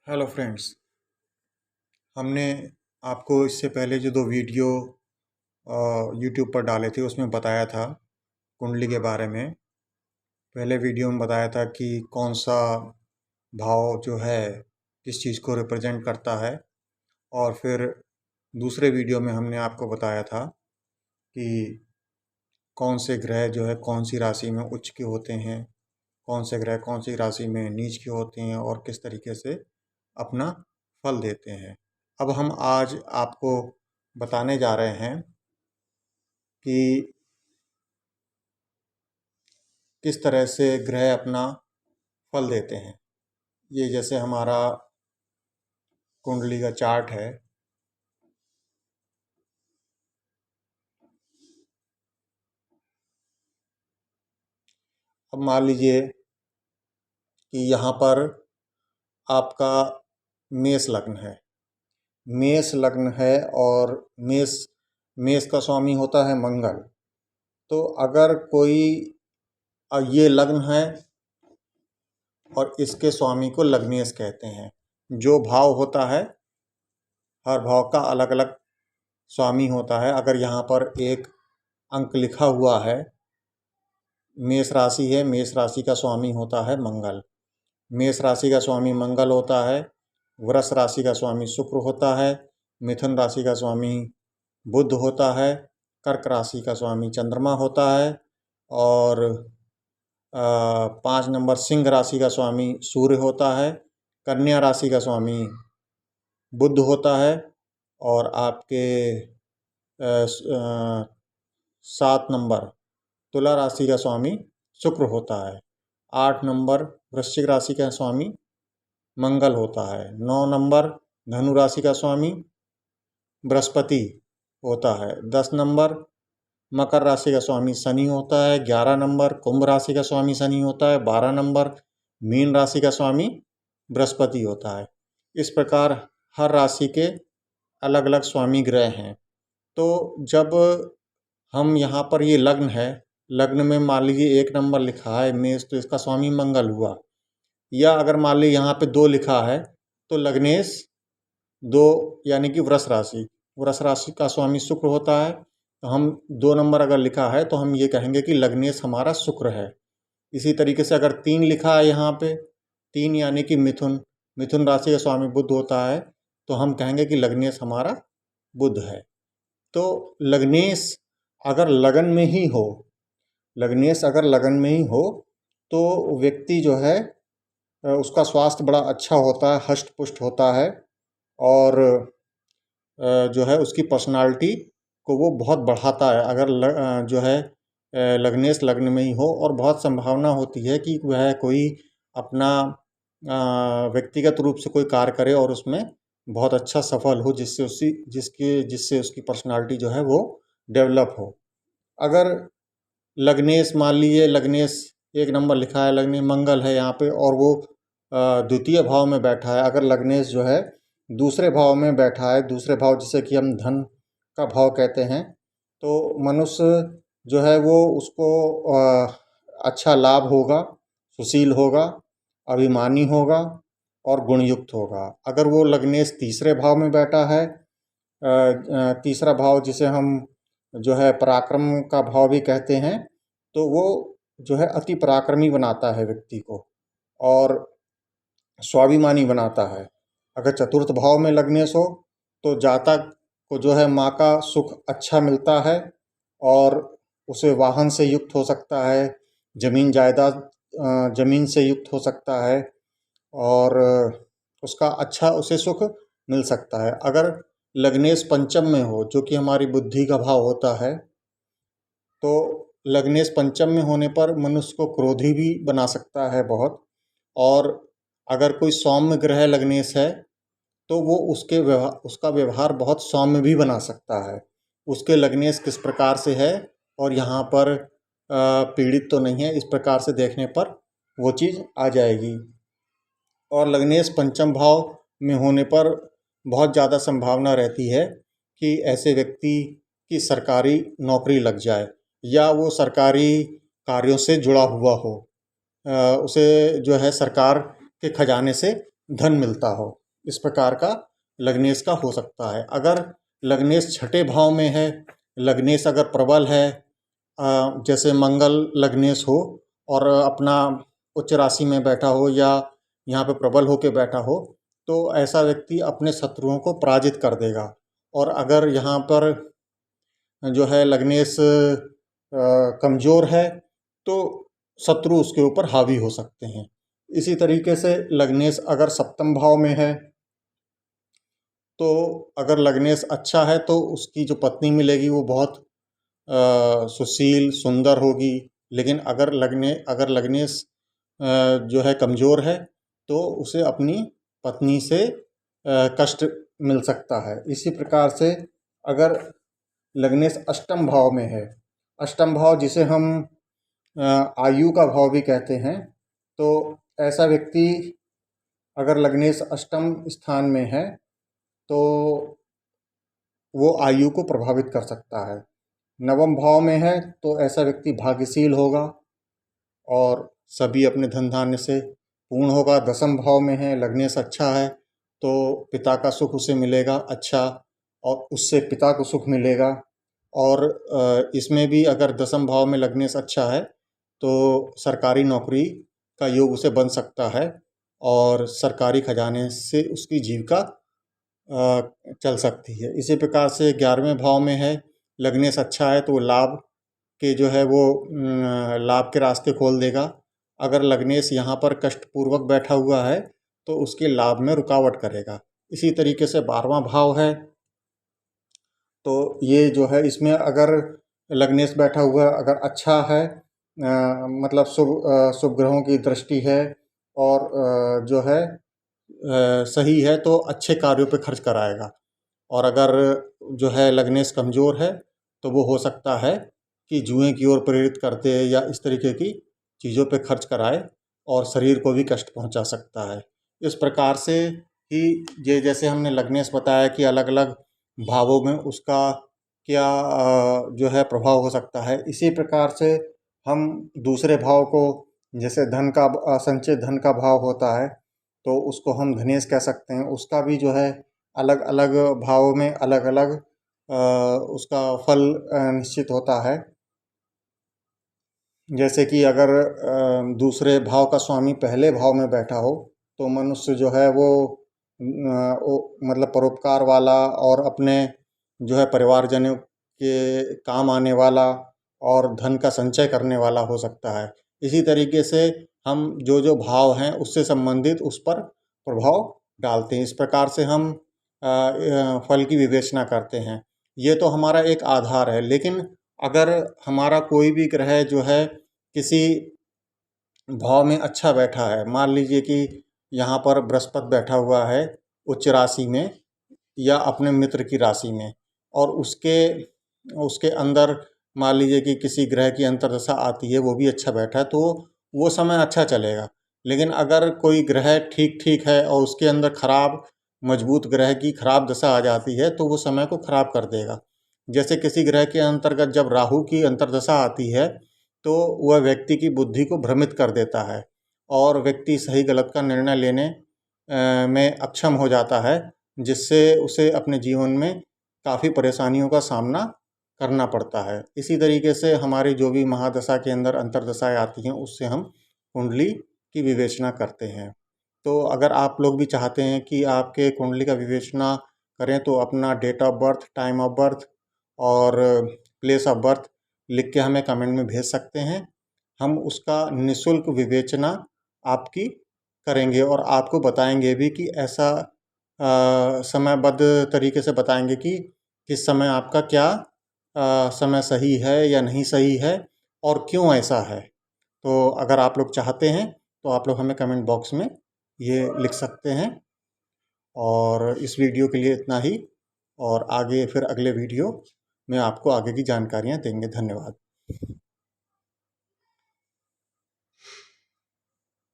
Hello friends. हमने आपको इससे पहले जो 2 वीडियो यूट्यूब पर डाले थे उसमें बताया था कुंडली के बारे में। पहले वीडियो में बताया था कि कौन सा भाव जो है किस चीज़ को रिप्रेजेंट करता है, और फिर दूसरे वीडियो में हमने आपको बताया था कि कौन से ग्रह जो है कौन सी राशि में उच्च के होते हैं, कौन से ग्रह कौन सी राशि में नीच के होते हैं और किस तरीके से अपना फल देते हैं। अब हम आज आपको बताने जा रहे हैं कि किस तरह से ग्रह अपना फल देते हैं। ये जैसे हमारा कुंडली का चार्ट है। अब मान लीजिए कि यहाँ पर आपका मेष लग्न है। मेष लग्न है और मेष मेष का स्वामी होता है मंगल। तो अगर कोई ये लग्न है और इसके स्वामी को लग्नेश कहते हैं। जो भाव होता है हर भाव का अलग अलग स्वामी होता है। अगर यहाँ पर एक अंक लिखा हुआ है, मेष राशि है, मेष राशि का स्वामी होता है मंगल। मेष राशि का स्वामी मंगल होता है। वृष राशि का स्वामी शुक्र होता है। मिथुन राशि का स्वामी बुध होता है। कर्क राशि का स्वामी चंद्रमा होता है। और 5 नंबर सिंह राशि का स्वामी सूर्य होता है। कन्या राशि का स्वामी बुध होता है। और आपके 7 नंबर तुला राशि का स्वामी शुक्र होता है। 8 नंबर वृश्चिक राशि का स्वामी मंगल होता है। 9 नंबर धनु राशि का स्वामी बृहस्पति होता है। 10 नंबर मकर राशि का स्वामी शनि होता है। 11 नंबर कुंभ राशि का स्वामी शनि होता है। 12 नंबर मीन राशि का स्वामी बृहस्पति होता है। इस प्रकार हर राशि के अलग अलग स्वामी ग्रह हैं। तो जब हम यहाँ पर ये लग्न है, लग्न में मान लीजिए 1 नंबर लिखा है मेष, तो इसका स्वामी मंगल हुआ। या अगर मान लीजिए यहाँ पे 2 लिखा है तो लग्नेश 2 यानी कि वृष राशि का स्वामी शुक्र होता है। तो हम 2 नंबर अगर लिखा है तो हम ये कहेंगे कि लग्नेश हमारा शुक्र है। इसी तरीके से अगर 3 लिखा है यहाँ पे, 3 यानी कि मिथुन राशि का स्वामी बुध होता है, तो हम कहेंगे कि लग्नेश हमारा बुध है। तो लग्नेश अगर लगन में ही हो, लग्नेश अगर लगन में ही हो तो व्यक्ति जो है उसका स्वास्थ्य बड़ा अच्छा होता है, हष्ट पुष्ट होता है। और जो है उसकी पर्सनालिटी को वो बहुत बढ़ाता है अगर जो है लग्नेश लग्न में ही हो। और बहुत संभावना होती है कि वह कोई अपना व्यक्तिगत रूप से कोई कार्य करे और उसमें बहुत अच्छा सफल हो, जिससे उसकी पर्सनालिटी जो है वो डेवलप हो। अगर लग्नेश मान लीजिए लग्नेश 1 नंबर लिखा है, लग्नेश मंगल है यहाँ पे और वो द्वितीय भाव में बैठा है। अगर लग्नेश जो है दूसरे भाव में बैठा है, दूसरे भाव जिसे कि हम धन का भाव कहते हैं, तो मनुष्य जो है वो उसको अच्छा लाभ होगा, सुशील होगा, अभिमानी होगा और गुणयुक्त होगा। अगर वो लग्नेश तीसरे भाव में बैठा है, तीसरा भाव जिसे हम जो है पराक्रम का भाव भी कहते हैं, तो वो जो है अति पराक्रमी बनाता है व्यक्ति को और स्वाभिमानी बनाता है। अगर चतुर्थ भाव में लग्नेश हो तो जातक को जो है माँ का सुख अच्छा मिलता है और उसे वाहन से युक्त हो सकता है, जमीन जायदाद जमीन से युक्त हो सकता है और उसका अच्छा उसे सुख मिल सकता है। अगर लग्नेश पंचम में हो, जो कि हमारी बुद्धि का भाव होता है, तो लग्नेश पंचम में होने पर मनुष्य को क्रोधी भी बना सकता है बहुत। और अगर कोई सौम्य ग्रह लग्नेश है तो वो उसका व्यवहार बहुत सौम्य भी बना सकता है। उसके लग्नेश किस प्रकार से है और यहाँ पर पीड़ित तो नहीं है, इस प्रकार से देखने पर वो चीज़ आ जाएगी। और लग्नेश पंचम भाव में होने पर बहुत ज़्यादा संभावना रहती है कि ऐसे व्यक्ति की सरकारी नौकरी लग जाए या वो सरकारी कार्यों से जुड़ा हुआ हो, उसे जो है सरकार के खजाने से धन मिलता हो। इस प्रकार का लग्नेश का हो सकता है। अगर लग्नेश छठे भाव में है, लग्नेश अगर प्रबल है, जैसे मंगल लग्नेश हो और अपना उच्च राशि में बैठा हो या यहाँ पे प्रबल होकर बैठा हो, तो ऐसा व्यक्ति अपने शत्रुओं को पराजित कर देगा। और अगर यहाँ पर जो है लग्नेश कमज़ोर है तो शत्रु उसके ऊपर हावी हो सकते हैं। इसी तरीके से लग्नेश अगर सप्तम भाव में है, तो अगर लग्नेश अच्छा है तो उसकी जो पत्नी मिलेगी वो बहुत सुशील सुंदर होगी। लेकिन अगर लग्नेश जो है कमज़ोर है तो उसे अपनी पत्नी से कष्ट मिल सकता है। इसी प्रकार से अगर लग्नेश अष्टम भाव में है, अष्टम भाव जिसे हम आयु का भाव भी कहते हैं, तो ऐसा व्यक्ति अगर लग्नेश अष्टम स्थान में है तो वो आयु को प्रभावित कर सकता है। नवम भाव में है तो ऐसा व्यक्ति भाग्यशील होगा और सभी अपने धन धान्य से पूर्ण होगा। दसम भाव में है, लग्नेश अच्छा है तो पिता का सुख उसे मिलेगा अच्छा, और उससे पिता को सुख मिलेगा। और इसमें भी अगर दसम भाव में लग्नेश अच्छा है तो सरकारी नौकरी का योग उसे बन सकता है और सरकारी खजाने से उसकी जीविका चल सकती है। इसी प्रकार से 11वें भाव में है, लग्नेश अच्छा है तो लाभ के जो है वो लाभ के रास्ते खोल देगा। अगर लग्नेश यहाँ पर कष्टपूर्वक बैठा हुआ है तो उसके लाभ में रुकावट करेगा। इसी तरीके से 12वां भाव है, तो ये जो है इसमें अगर लग्नेश बैठा हुआ अगर अच्छा है, मतलब शुभ ग्रहों की दृष्टि है और जो है सही है तो अच्छे कार्यों पे खर्च कराएगा। और अगर जो है लग्नेश कमज़ोर है तो वो हो सकता है कि जुए की ओर प्रेरित कर दे या इस तरीके की चीज़ों पे खर्च कराए और शरीर को भी कष्ट पहुंचा सकता है। इस प्रकार से ही ये जैसे हमने लग्नेश बताया कि अलग अलग भावों में उसका क्या जो है प्रभाव हो सकता है, इसी प्रकार से हम दूसरे भाव को, जैसे धन का संचय धन का भाव होता है तो उसको हम धनेश कह सकते हैं। उसका भी जो है अलग अलग भावों में अलग अलग उसका फल निश्चित होता है। जैसे कि अगर दूसरे भाव का स्वामी पहले भाव में बैठा हो तो मनुष्य जो है वो मतलब परोपकार वाला और अपने जो है परिवारजनों के काम आने वाला और धन का संचय करने वाला हो सकता है। इसी तरीके से हम जो जो भाव हैं उससे संबंधित उस पर प्रभाव डालते हैं। इस प्रकार से हम फल की विवेचना करते हैं। ये तो हमारा एक आधार है, लेकिन अगर हमारा कोई भी ग्रह जो है किसी भाव में अच्छा बैठा है, मान लीजिए कि यहाँ पर बृहस्पति बैठा हुआ है उच्च राशि में या अपने मित्र की राशि में, और उसके उसके अंदर मान लीजिए कि किसी ग्रह की अंतर्दशा आती है, वो भी अच्छा बैठा है, तो वो समय अच्छा चलेगा। लेकिन अगर कोई ग्रह ठीक ठीक है और उसके अंदर खराब मजबूत ग्रह की खराब दशा आ जाती है तो वो समय को खराब कर देगा। जैसे किसी ग्रह के अंतर्गत जब राहु की अंतर्दशा आती है तो वह व्यक्ति की बुद्धि को भ्रमित कर देता है और व्यक्ति सही गलत का निर्णय लेने में अक्षम हो जाता है, जिससे उसे अपने जीवन में काफ़ी परेशानियों का सामना करना पड़ता है। इसी तरीके से हमारी जो भी महादशा के अंदर अंतर्दशाएँ आती हैं उससे हम कुंडली की विवेचना करते हैं। तो अगर आप लोग भी चाहते हैं कि आपके कुंडली का विवेचना करें तो अपना date of birth, time of birth और प्लेस ऑफ बर्थ लिख के हमें कमेंट में भेज सकते हैं। हम उसका निःशुल्क विवेचना आपकी करेंगे और आपको बताएंगे भी कि ऐसा समयबद्ध तरीके से बताएंगे कि किस समय आपका क्या समय सही है या नहीं सही है और क्यों ऐसा है। तो अगर आप लोग चाहते हैं तो आप लोग हमें कमेंट बॉक्स में ये लिख सकते हैं। और इस वीडियो के लिए इतना ही, और आगे फिर अगले वीडियो में आपको आगे की जानकारियाँ देंगे। धन्यवाद।